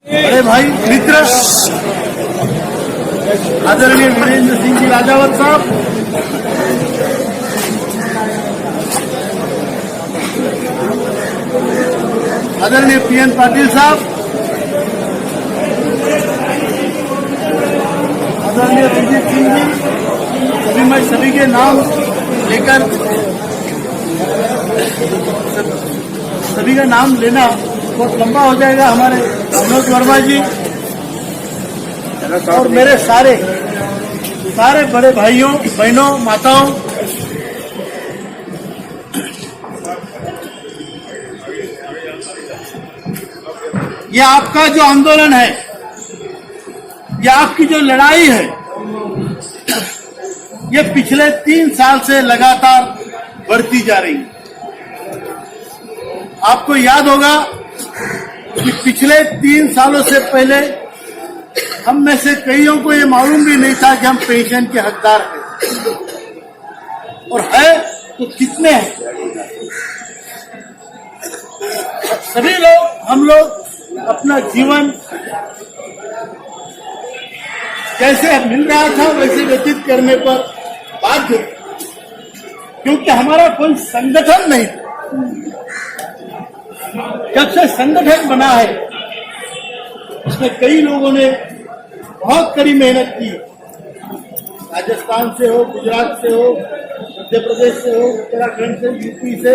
बड़े भाई मित्र आदरणीय वीरेंद्र सिंह जी राजावत साहब, आदरणीय पीएन पाटिल साहब, आदरणीय रणजीत सिंह जी, मैं सभी के नाम लेकर सभी का नाम लेना बहुत लंबा हो जाएगा। हमारे मनोज वर्मा जी और मेरे सारे बड़े भाइयों बहनों माताओं, ये आपका जो आंदोलन है, ये आपकी जो लड़ाई है, ये पिछले 3 साल से लगातार बढ़ती जा रही है। आपको याद होगा कि पिछले 3 सालों से पहले हम में से कईयों को ये मालूम भी नहीं था कि हम पेंशन के हकदार हैं, और है तो कितने हैं। सभी लोग, हम लोग अपना जीवन कैसे मिल रहा था वैसे व्यतीत करने पर बाध्य, क्योंकि हमारा कोई संगठन नहीं था। जब से संगठन बना है, उसमें कई लोगों ने बहुत कड़ी मेहनत की। राजस्थान से हो, गुजरात से हो, मध्य प्रदेश से हो, उत्तराखंड से, यूपी से,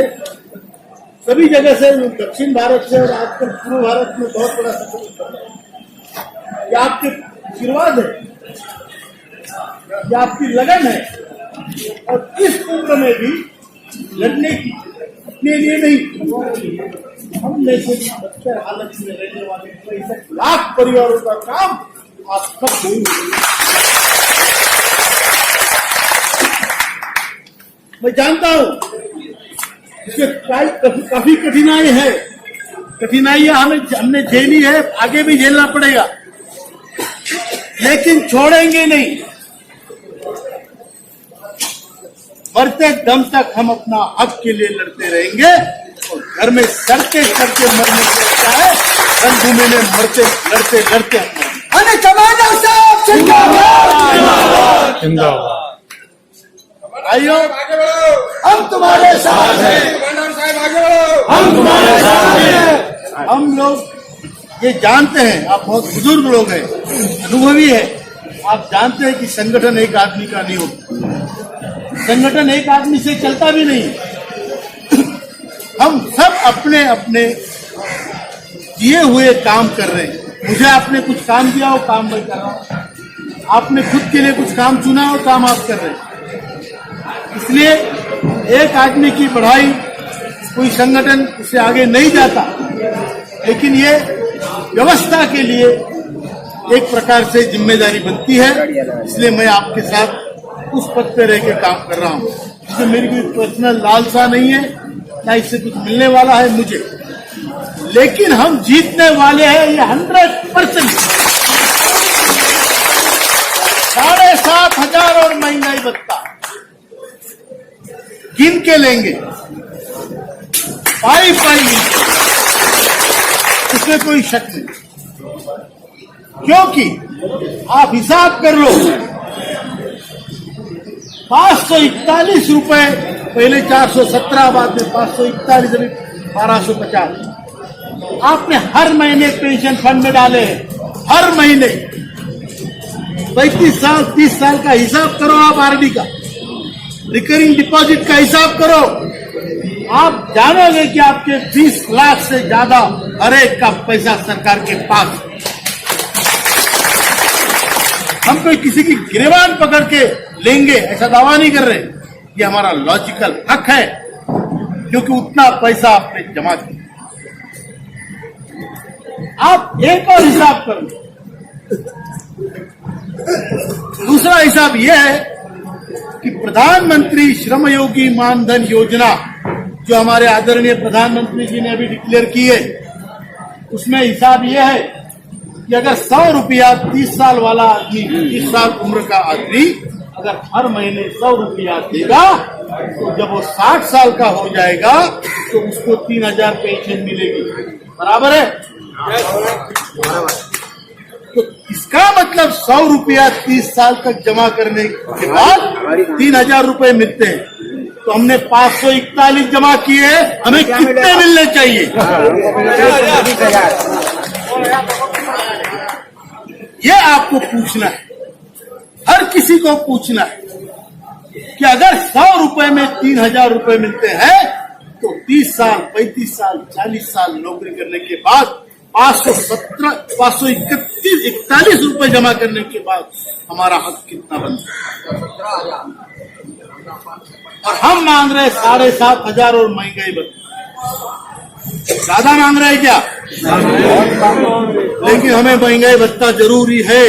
सभी जगह से, दक्षिण भारत से और आजकल पूर्व भारत में बहुत बड़ा सफर कर रहा है। ये आपके आशीर्वाद है, ये आपकी लगन है, और इस उम्र में भी लड़ने की, अपने लिए नहीं, हम में से बदतर हालत में रहने वाले 65 लाख परिवारों का काम आप सब होंगे। मैं जानता हूं इसमें काफी कठिनाई है, कठिनाइयां हमने झेली है, आगे भी झेलना पड़ेगा, लेकिन छोड़ेंगे नहीं। मरते दम तक हम अपना हक के लिए लड़ते रहेंगे, और घर में सड़ते सड़ते मरने से अच्छा है रणभूमि में मरते लड़ते लड़ते अरे कमांडर साहब जिंदाबाद जिंदाबाद। भाइयों, हम तुम्हारे साथ हैं, हम तुम्हारे साथ हैं। हम लोग ये जानते हैं, आप बहुत बुजुर्ग लोग हैं, अनुभवी है, आप जानते हैं कि संगठन एक आदमी का नहीं होता, संगठन एक आदमी से चलता भी नहीं। हम सब अपने अपने किए हुए काम कर रहे हैं। मुझे आपने कुछ काम दिया, वो काम मैं कर रहा हूं, आपने खुद के लिए कुछ काम चुना, वो काम आप कर रहे हैं। इसलिए एक आदमी की बढ़ाई, कोई संगठन उससे आगे नहीं जाता, लेकिन ये व्यवस्था के लिए एक प्रकार से जिम्मेदारी बनती है। इसलिए मैं आपके साथ उस पद पे रह के काम कर रहा हूँ। इसमें मेरी कोई पर्सनल लालसा नहीं है, ना इससे कुछ मिलने वाला है मुझे, लेकिन हम जीतने वाले हैं, ये 100%। 7,500 और महंगाई भत्ता गिन के लेंगे, पाई गिन के, इसमें कोई शक नहीं। क्योंकि आप हिसाब कर लो, 541 रुपए, पहले 417, बाद में 541, अभी 1250 आपने हर महीने पेंशन फंड में डाले हैं, हर महीने। 35 साल 30 साल का हिसाब करो, आप आरडी का, रिकरिंग डिपॉजिट का हिसाब करो, आप जानोगे कि आपके 20 लाख से ज्यादा हर एक का पैसा सरकार के पास। हम कोई किसी की गिरबान पकड़ के लेंगे ऐसा दावा नहीं कर रहे, ये हमारा लॉजिकल हक है, क्योंकि उतना पैसा आपने जमा किया। आप एक और हिसाब करो, दूसरा हिसाब यह है कि प्रधानमंत्री श्रमयोगी मानधन योजना जो हमारे आदरणीय प्रधानमंत्री जी ने अभी डिक्लेयर की है, उसमें हिसाब यह है कि अगर 100 रुपया 30 साल वाला आदमी, 30 साल उम्र का आदमी अगर हर महीने 100 रुपया देगा, तो जब वो 60 साल का हो जाएगा तो उसको 3000 पेंशन मिलेगी। बराबर है? मतलब 100 रुपया 30 साल तक जमा करने के बाद 3000 रुपए मिलते हैं। तो हमने 541 जमा किए, हमें कितने मिलने चाहिए? ये आपको पूछना है, हर किसी को पूछना है कि अगर 100 रुपए में 3000 रुपए मिलते हैं तो 30 साल 35 साल 40 साल नौकरी करने के बाद 541 रुपए जमा करने के बाद हमारा हक कितना बनता है? और हम मांग रहे 7,500 और महंगाई भत्ता ज्यादा मांग रहे हैं क्या? लेकिन हमें महंगाई भत्ता जरूरी है,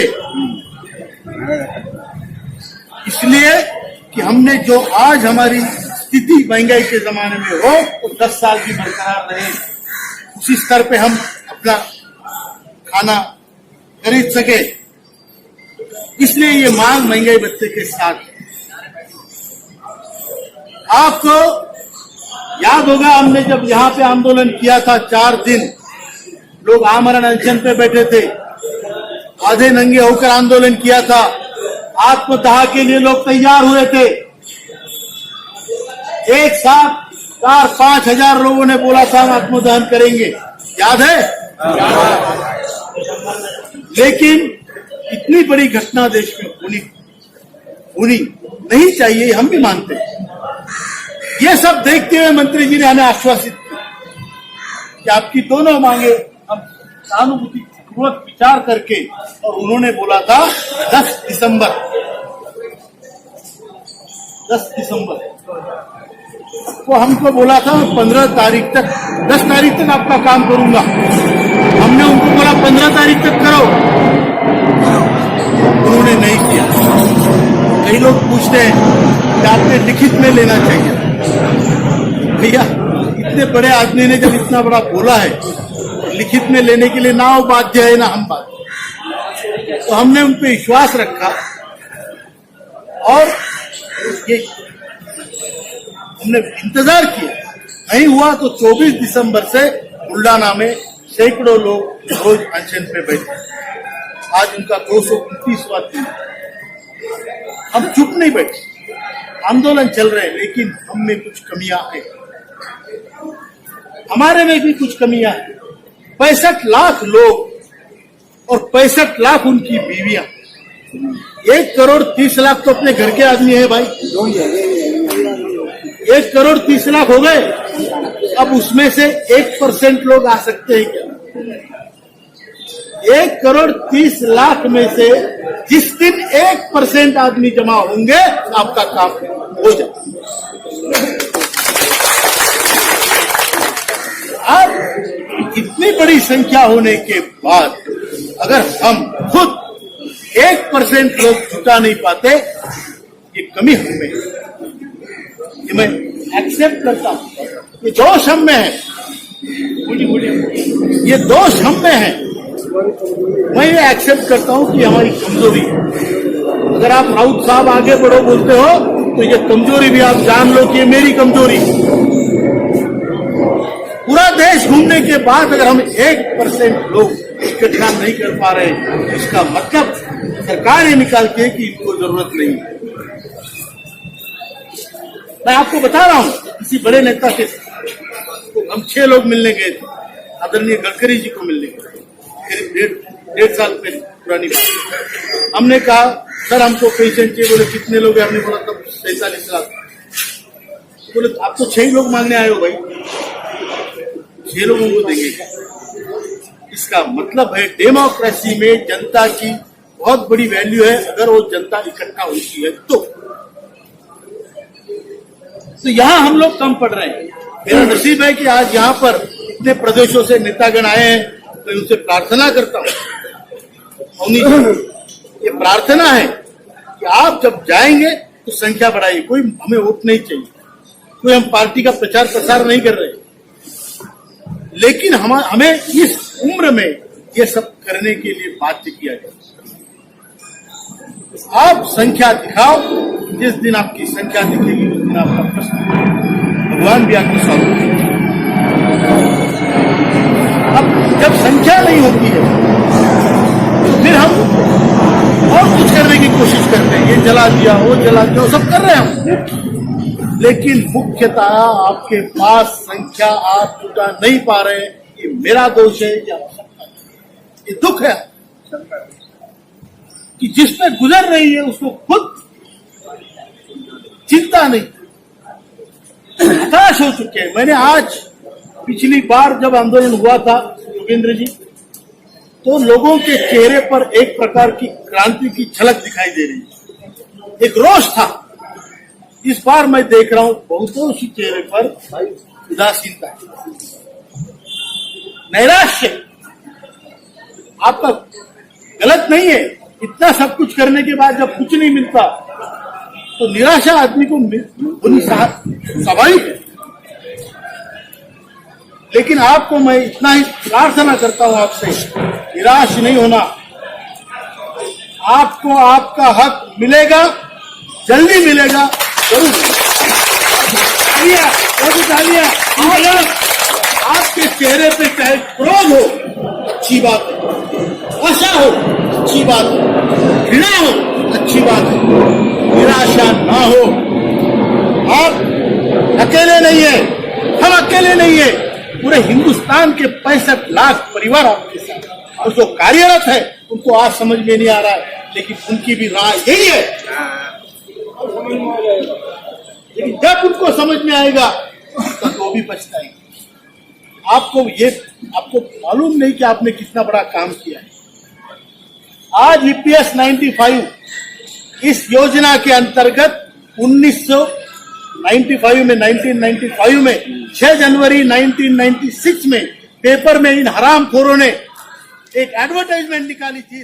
इसलिए कि हमने जो आज हमारी स्थिति महंगाई के जमाने में हो तो 10 साल की बरकरार रहे, उसी स्तर पे हम अपना खाना खरीद सके, इसलिए ये मांग महंगाई भत्ते के साथ है। आपको याद होगा हमने जब यहाँ पे आंदोलन किया था 4 दिन लोग आमरण अनशन पे बैठे थे, आधे नंगे होकर आंदोलन किया था, आत्मदाह के लिए लोग तैयार हुए थे। एक साथ 4-5 हजार लोगों ने बोला था हम आत्मदहन करेंगे, याद है? लेकिन इतनी बड़ी घटना देश में होनी नहीं चाहिए, हम भी मानते हैं। ये सब देखते हुए मंत्री जी ने हमें आश्वासित किया कि आपकी दोनों मांगे हम सहानुभूतिपूर्वक विचार करके, और उन्होंने बोला था 10 दिसंबर को हमको बोला था 15 तारीख तक 10 तारीख तक आपका काम करूंगा। हमने उनको बोला 15 तारीख तक करो, उन्होंने नहीं किया। कई लोग पूछते हैं कि आपने लिखित में लेना चाहिए। भैया इतने बड़े आदमी ने जब इतना बड़ा बोला है तो लिखित में लेने के लिए ना वो बाध्य है ना हम बाध्य, तो हमने उन पर विश्वास रखा और ये हमने इंतजार किया। नहीं हुआ तो 24 दिसंबर से बुल्डाना में सैकड़ों लोग रोज अनशन पे बैठे। आज उनका 229वां दिन। हम चुप नहीं बैठे, आंदोलन चल रहे हैं, लेकिन हम में कुछ कमियां हैं, हमारे में भी कुछ कमियां हैं। 65 लाख लोग और 65 लाख उनकी बीवियां, 1 करोड़ 30 लाख तो अपने घर के आदमी है भाई। 1 करोड़ 30 लाख हो गए, अब उसमें से 1% लोग आ सकते हैं क्या? 1 करोड़ 30 लाख में से जिस दिन 1% आदमी जमा होंगे आपका काम हो जाए। अब इतनी बड़ी संख्या होने के बाद अगर हम खुद 1% लोग जुटा नहीं पाते, ये कमी हमें, ये मैं एक्सेप्ट करता हूं। ये दोष हम में है, ये दोष हम में है, मैं ये एक्सेप्ट करता हूं कि हमारी कमजोरी है। अगर आप राउत साहब आगे बढ़ो बोलते हो तो ये कमजोरी भी आप जान लो कि ये मेरी कमजोरी है। पूरा देश घूमने के बाद अगर हम 1% लोग इकट्ठा नहीं कर पा रहे, इसका मतलब सरकार ये निकालती है कि इनको जरूरत नहीं है। मैं आपको बता रहा हूं, किसी बड़े नेता के तो हम 6 लोग मिलने गए थे, आदरणीय गडकरी जी को मिलने गए, करीब 1.5 साल पहले पुरानी बात। हमने कहा सर हमको पेंशन चाहिए, बोले कितने लोग हैं? हमने बोला तब 47 लाख। बोले आप तो 6 लोग मांगने आए हो भाई, 6 लोगों को देंगे। इसका मतलब है डेमोक्रेसी में जनता की बहुत बड़ी वैल्यू है, अगर वो जनता इकट्ठा होती है तो यहां हम लोग कम पड़ रहे हैं। मेरा नसीब है कि आज यहां पर इतने प्रदेशों से नेतागण आए हैं, तो उनसे प्रार्थना करता हूं, ये प्रार्थना है कि आप जब जाएंगे तो संख्या बढ़ाइए। कोई हमें वोट नहीं चाहिए, कोई हम पार्टी का प्रचार प्रसार नहीं कर रहे, लेकिन हमें इस उम्र में ये सब करने के लिए बाध्य किया जाए। आप संख्या दिखाओ, जिस दिन आपकी संख्या दिखेगी उस दिन आपका प्रश्न भगवान भी आपको सॉल्व करेंगे। अब जब संख्या नहीं होती है तो फिर हम जला दिया, वो जला दिया, वो सब कर रहे हैं हम। लेकिन मुख्यतः आपके पास संख्या आप जुटा नहीं पा रहे, ये मेरा दोष है या आवश्यकता है? ये दुख है कि जिस पे गुजर रही है उसको खुद चिंता नहीं, हताश हो चुके हैं। मैंने आज पिछली बार जब आंदोलन हुआ था योगेंद्र जी, तो लोगों के चेहरे पर एक प्रकार की क्रांति की झलक दिखाई दे रही है, एक रोष था। इस बार मैं देख रहा हूं बहुतों के चेहरे पर उदासीनता, नैराश्य। आपका गलत नहीं है, इतना सब कुछ करने के बाद जब कुछ नहीं मिलता तो निराशा आदमी को होनी स्वाभाविक है। लेकिन आपको मैं इतना ही प्रार्थना करता हूं आपसे, निराश नहीं होना। आपको आपका हक मिलेगा, जल्दी मिलेगा, जरूर। आपके चेहरे पे चाहे क्रोध हो, अच्छी बात है, आशा हो, अच्छी बात है, घृणा हो, अच्छी बात है, निराशा ना हो। आप अकेले नहीं है, हम अकेले नहीं है, पूरे हिंदुस्तान के 65 लाख परिवार आपके साथ, और जो कार्यरत है उनको आज समझ में नहीं आ रहा है, लेकिन उनकी भी राय यही है। लेकिन जब उनको समझ में आएगा तो वो भी पछताएंगे। आपको मालूम नहीं कि आपने कितना बड़ा काम किया है। आज EPS 95 इस योजना के अंतर्गत 1995 में 6 जनवरी 1996 में पेपर में इन हरामखोरों ने एक एडवर्टाइजमेंट निकाली थी।